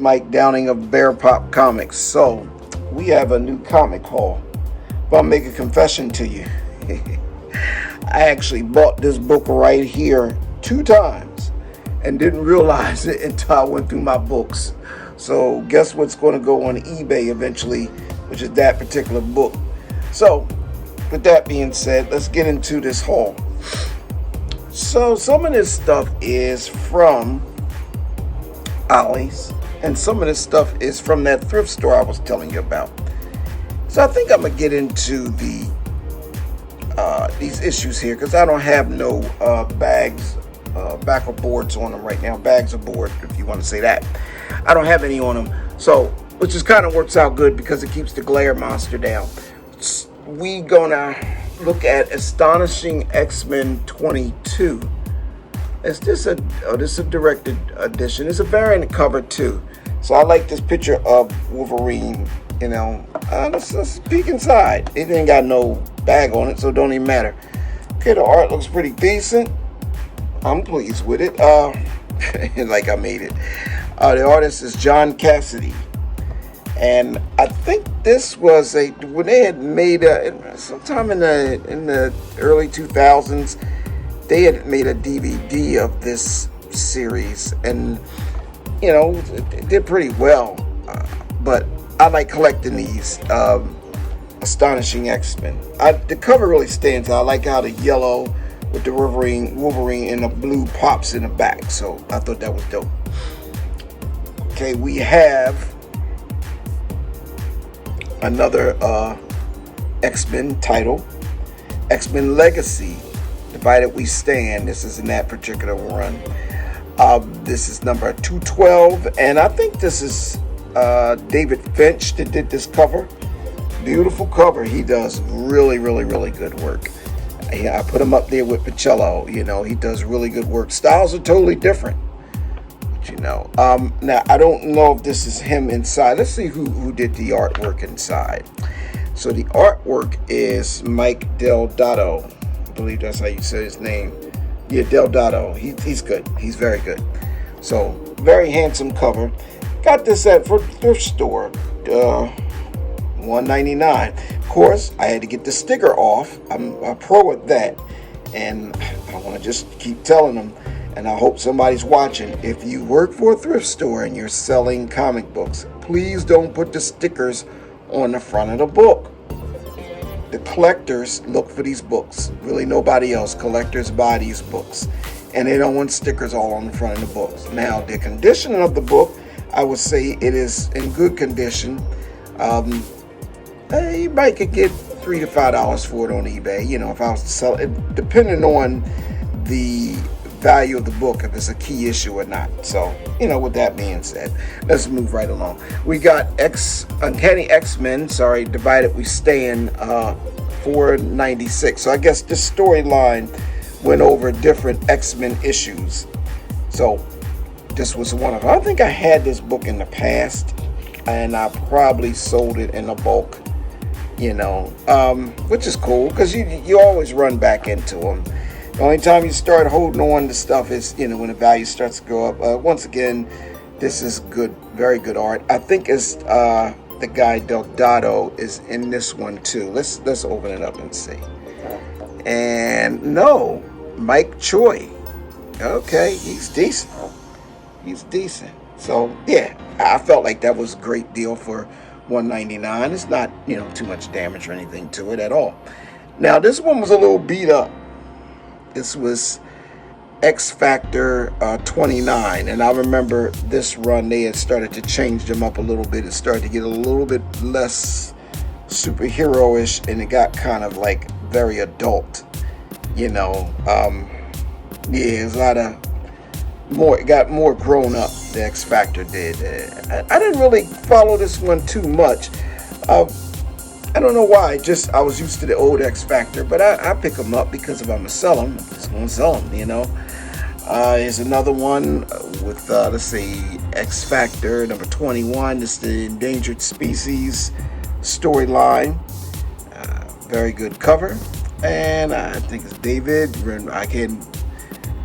Mike Downing of Bear Pop Comics. So, we have a new comic haul. But I'll make a confession to you. I actually bought this book right here 2 times and didn't realize it until I went through my books. So, guess what's going to go on eBay eventually, which is that particular book. So, with that being said, let's get into this haul. So, some of this stuff is from OLLIES, and some of this stuff is from that thrift store I was telling you about. So I think I'm gonna get into these issues here because I don't have no bags, back of boards on them right now. Bags of board, if you want to say that. I don't have any on them, so which just kind of works out good because it keeps the glare monster down. We gonna look at Astonishing X-Men 22. Is this a this is a directed edition? It's a variant cover too. So I like this picture of Wolverine. You know, let's peek inside. It ain't got no bag on it, so it don't even matter. Okay, the art looks pretty decent. I'm pleased with it. Like I made it. The artist is John Cassidy, and I think this was when they had made sometime in the early 2000s. They had made a DVD of this series, and you know, it did pretty well. But I like collecting these Astonishing X-Men. The cover really stands out. I like how the yellow with the Wolverine and the blue pops in the back. So I thought that was dope. Okay, we have another X-Men title, X-Men Legacy. Divided We Stand. This is in that particular run. This is number 212, and I think this is David Finch that did this cover. Beautiful cover. He does really good work. I put him up there with Pacello. You know, he does really good work. Styles are totally different, but you know. Now I don't know if this is him inside. Let's see who did the artwork inside. So the artwork is Mike Deodato. I believe that's how you say his name. Yeah, Deodato. He's good. He's very good. So very handsome cover. Got this at thrift store, $1.99. Of course, I had to get the sticker off. I'm a pro at that, and I want to just keep telling them. And I hope somebody's watching. If you work for a thrift store and you're selling comic books, please don't put the stickers on the front of the book. The collectors look for these books. Really, nobody else. Collectors buy these books, and they don't want stickers all on the front of the books. Now, the condition of the book, I would say it is in good condition. You might could get $3 to $5 for it on eBay. You know, if I was to sell it, depending on the value of the book, if it's a key issue or not. So, you know, with that being said, let's move right along. We got Uncanny X-Men, Divided We Stand, $4.96. So I guess this storyline went over different X-Men issues. So this was one of them. I think I had this book in the past, and I probably sold it in a bulk, you know, which is cool because you always run back into them. The only time you start holding on to stuff is, you know, when the value starts to go up. Once again, this is good, very good art. I think it's the guy Deodato is in this one too. Let's open it up and see. And no, Mike Choi. Okay, he's decent. He's decent. So yeah, I felt like that was a great deal for $1.99. It's not, you know, too much damage or anything to it at all. Now this one was a little beat up. This was X Factor 29, and I remember this run they had started to change them up a little bit. It started to get a little bit less superhero-ish, and it got kind of like very adult, you know. Yeah, there's a lot of more. It got more grown up. The X Factor did. I didn't really follow this one too much. I don't know why. Just I was used to the old X Factor, but I pick them up because if I'm gonna sell them, I'm just gonna sell them. You know. Here's another one with let's see, X Factor number 21. This is the Endangered Species storyline. Very good cover, and I think it's David. I can't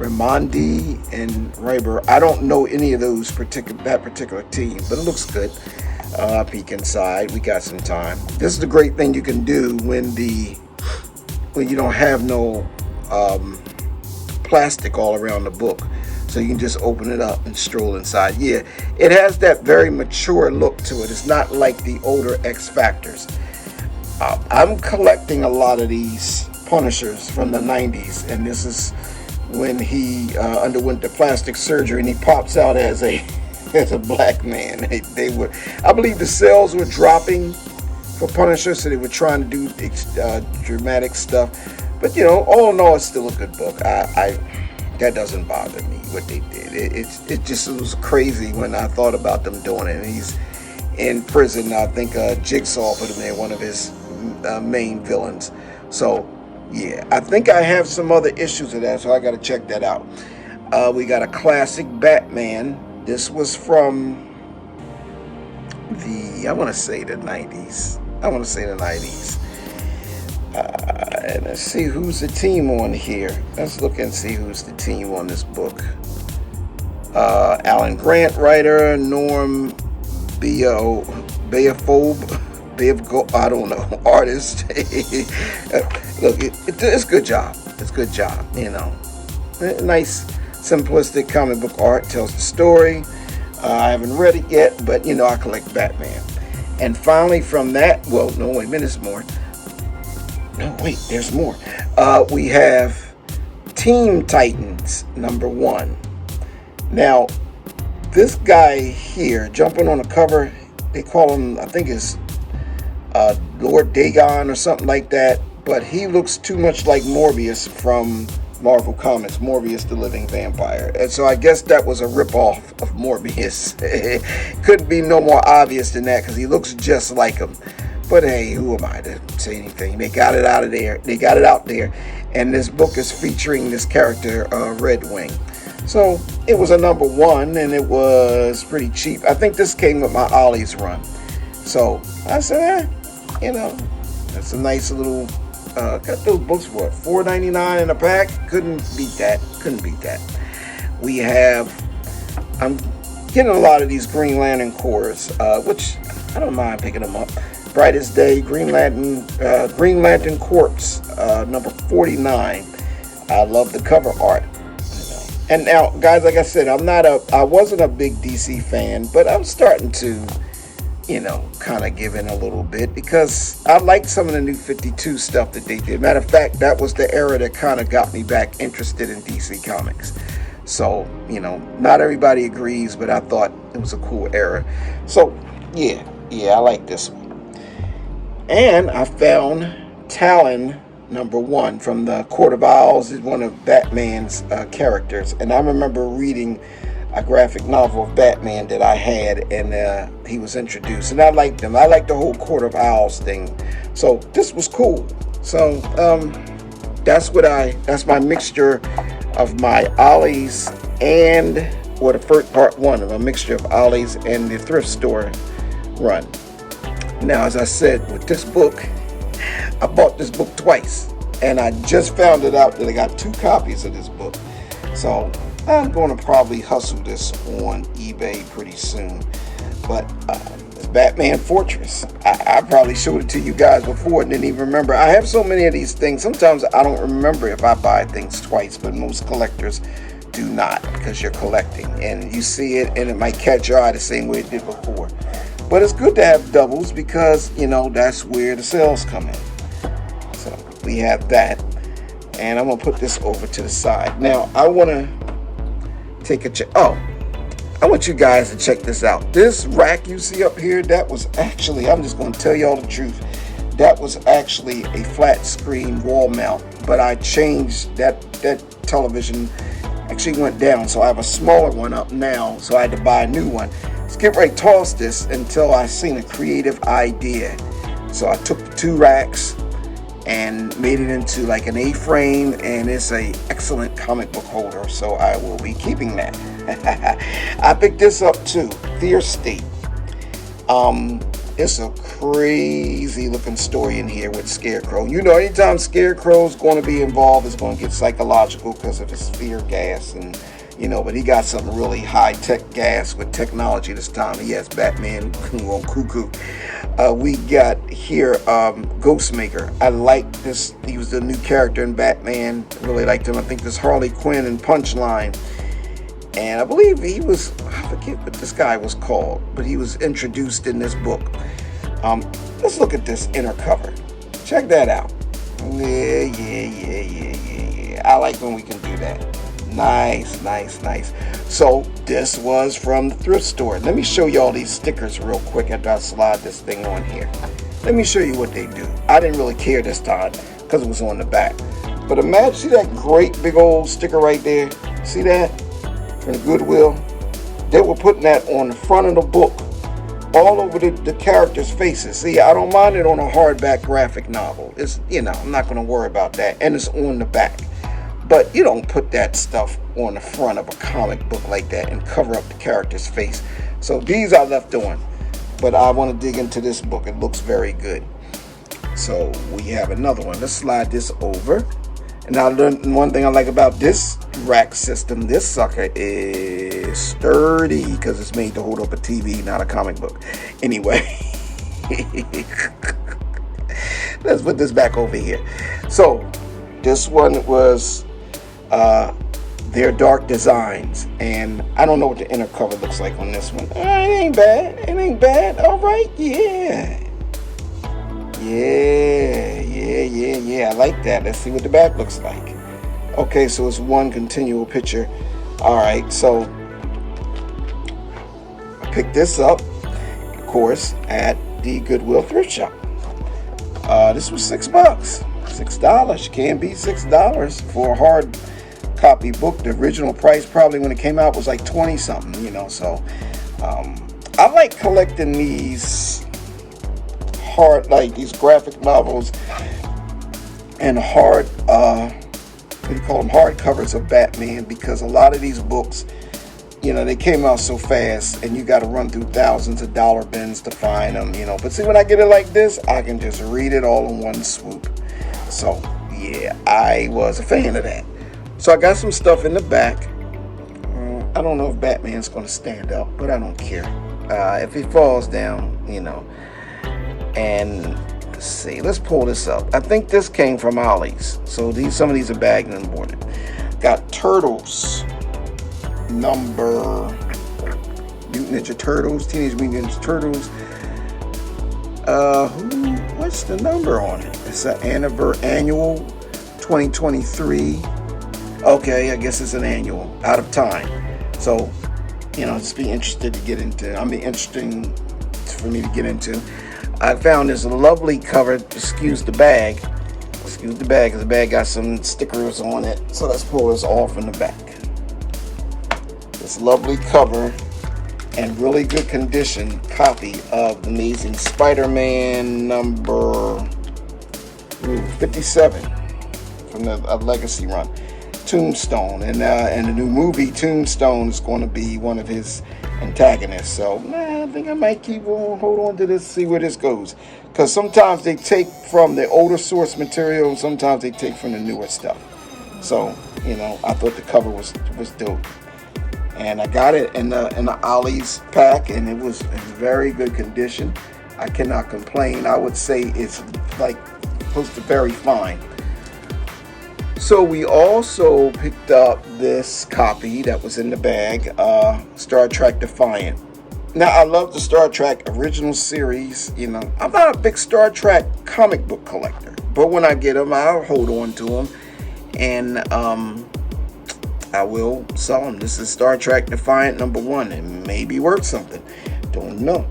Raimondi and Riber. I don't know any of those particular team, but it looks good. Peek inside. We got some time. This is the great thing you can do when you don't have no plastic all around the book. So you can just open it up and stroll inside. Yeah, it has that very mature look to it. It's not like the older X Factors. I'm collecting a lot of these Punishers from the 90s, and this is when he underwent the plastic surgery, and he pops out as a black man. They were, I believe, the sales were dropping for Punisher, so they were trying to do dramatic stuff. But all in all, it's still a good book. That doesn't bother me what they did. It just was crazy when I thought about them doing it. And he's in prison. I think Jigsaw put him in, one of his main villains. So yeah, I think I have some other issues of that, so I got to check that out. We got a classic Batman. This was from I want to say the 90s. And let's see who's the team on here. Let's look and see who's the team on this book. Alan Grant, writer. Norm Bayaphobe. I don't know, artist. Look, it's good job. It's good job. Nice, simplistic comic book art, tells the story. I haven't read it yet, but I collect Batman. And finally, from that, well, no, wait a minute, there's more. No, wait, there's more. We have Teen Titans #1. Now, this guy here, jumping on the cover, they call him, I think it's Lord Dagon or something like that, but he looks too much like Morbius from Marvel Comics, Morbius the Living Vampire. And so I guess that was a ripoff of Morbius. Couldn't be no more obvious than that because he looks just like him. But hey, who am I to say anything? They got it out of there. They got it out there. And this book is featuring this character, Red Wing. So it was a #1 and it was pretty cheap. I think this came with my Ollie's run. So I said, that's a nice little, got those books for $4.99 in a pack. Couldn't beat that. We have, I'm getting a lot of these Green Lantern cores, which I don't mind picking them up. Brightest Day, Green Lantern Corpse, number 49. I love the cover art. And now, guys, like I said, I wasn't a big DC fan, but I'm starting to, kind of give in a little bit because I liked some of the new 52 stuff that they did. Matter of fact, that was the era that kind of got me back interested in DC Comics. So, not everybody agrees, but I thought it was a cool era. So, yeah, I like this one. And I found Talon #1 from the Court of Owls. Is one of Batman's characters. And I remember reading a graphic novel of Batman that I had, and he was introduced, and I liked him. I liked the whole Court of Owls thing, so this was cool. So that's my mixture of my Ollie's and the first part 1 of a mixture of Ollie's and the thrift store run. Now, as I said, with this book, I bought this book twice, and I just found it out that I got 2 copies of this book. So I'm going to probably hustle this on eBay pretty soon. But it's Batman Fortress. I probably showed it to you guys before and didn't even remember. I have so many of these things. Sometimes I don't remember if I buy things twice, but most collectors do not, because you're collecting. And you see it, and it might catch your eye the same way it did before. But it's good to have doubles because, that's where the sales come in. So we have that. And I'm going to put this over to the side. Now, I want to take a check. I want you guys to check this out. This rack you see up here, that was actually, I'm just going to tell y'all the truth, that was actually a flat screen wall mount, but I changed that television actually went down, so I have a smaller one up now, so I had to buy a new one. Let's get ready to toss this until I seen a creative idea. So I took the 2 racks and made it into like an A-frame, and it's a excellent comic book holder, so I will be keeping that. I picked this up too, Fear State. It's a crazy looking story in here with Scarecrow. You know, anytime Scarecrow's going to be involved, it's going to get psychological because of his fear gas. And, you know, but he got some really high-tech gas with technology this time. He has Batman on cuckoo. We got here Ghostmaker. I like this. He was the new character in Batman. I really liked him. I think this Harley Quinn and Punchline. And I believe he was, I forget what this guy was called, but he was introduced in this book. Let's look at this inner cover. Check that out. Yeah. I like when we can do that. Nice. So this was from the thrift store. Let me show you all these stickers real quick after I slide this thing on here. Let me show you what they do. I didn't really care this time because it was on the back. But imagine, see that great big old sticker right there? See that? From Goodwill. They were putting that on the front of the book, all over the characters' faces. See, I don't mind it on a hardback graphic novel. It's, you know, I'm not going to worry about that. And it's on the back. But you don't put that stuff on the front of a comic book like that and cover up the character's face. So these I left on. But I want to dig into this book. It looks very good. So we have another one. Let's slide this over. And now one thing I like about this rack system, this sucker is sturdy because it's made to hold up a TV, not a comic book. Anyway, let's put this back over here. So this one was their Dark Designs, and I don't know what the inner cover looks like on this one. It ain't bad. All right, yeah. I like that. Let's see what the back looks like. Okay, so it's one continual picture. All right, so I picked this up, of course, at the Goodwill Thrift Shop. This was $6. $6. You can't beat $6 for a hard copy book. The original price probably when it came out was like 20 something, you know. So I like collecting these like these graphic novels and hard covers of Batman, because a lot of these books, you know, they came out so fast and you got to run through thousands of dollar bins to find them, you know. But see, when I get it like this, I can just read it all in one swoop. So yeah, I was a fan of that. So I got some stuff in the back. I don't know if Batman's going to stand up, but I don't care. If he falls down, you know. And let's see, let's pull this up. I think this came from OLLIES. So some of these are bagged and boarded. Got Turtles number Mutant Ninja Turtles, Teenage Mutant Ninja Turtles. What's the number on it? It's an annual 2023. Okay, I guess it's an annual, out of time. So, you know, just be interested to get into. I mean, interesting for me to get into. I found this lovely cover. Excuse the bag, because the bag got some stickers on it. So let's pull this off in the back. This lovely cover and really good condition copy of the Amazing Spider-Man number 57 from the Legacy run. Tombstone, and the new movie Tombstone is going to be one of his antagonists. So I think I might hold on to this, see where this goes, because sometimes they take from the older source material and sometimes they take from the newer stuff. So, you know, I thought the cover was dope, and I got it in the OLLIES pack, and it was in very good condition. I cannot complain. I would say it's like close to very fine. So we also picked up this copy that was in the bag, Star Trek Defiant. Now, I love the Star Trek original series. You know, I'm not a big Star Trek comic book collector, but when I get them, I'll hold on to them, and I will sell them. This is Star Trek Defiant number 1. It may be worth something. Don't know.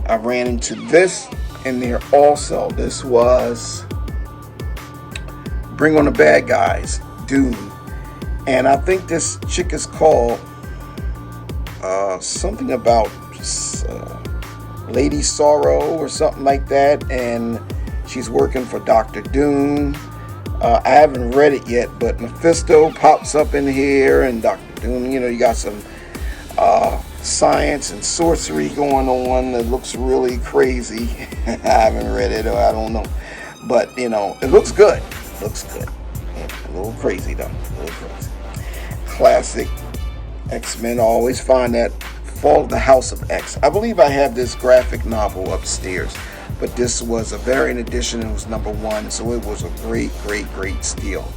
I ran into this in there also. This was Bring on the Bad Guys, Doom. And I think this chick is called something about Lady Sorrow or something like that. And she's working for Dr. Doom. I haven't read it yet, but Mephisto pops up in here, and Dr. Doom, you know, you got some science and sorcery going on that looks really crazy. I haven't read it, or I don't know, but you know, it looks good. Looks good. Yeah, a little crazy though. A little crazy. Classic X-Men. I always find that Fall of the House of X. I believe I have this graphic novel upstairs, but this was a variant edition. It was #1, so it was a great steal.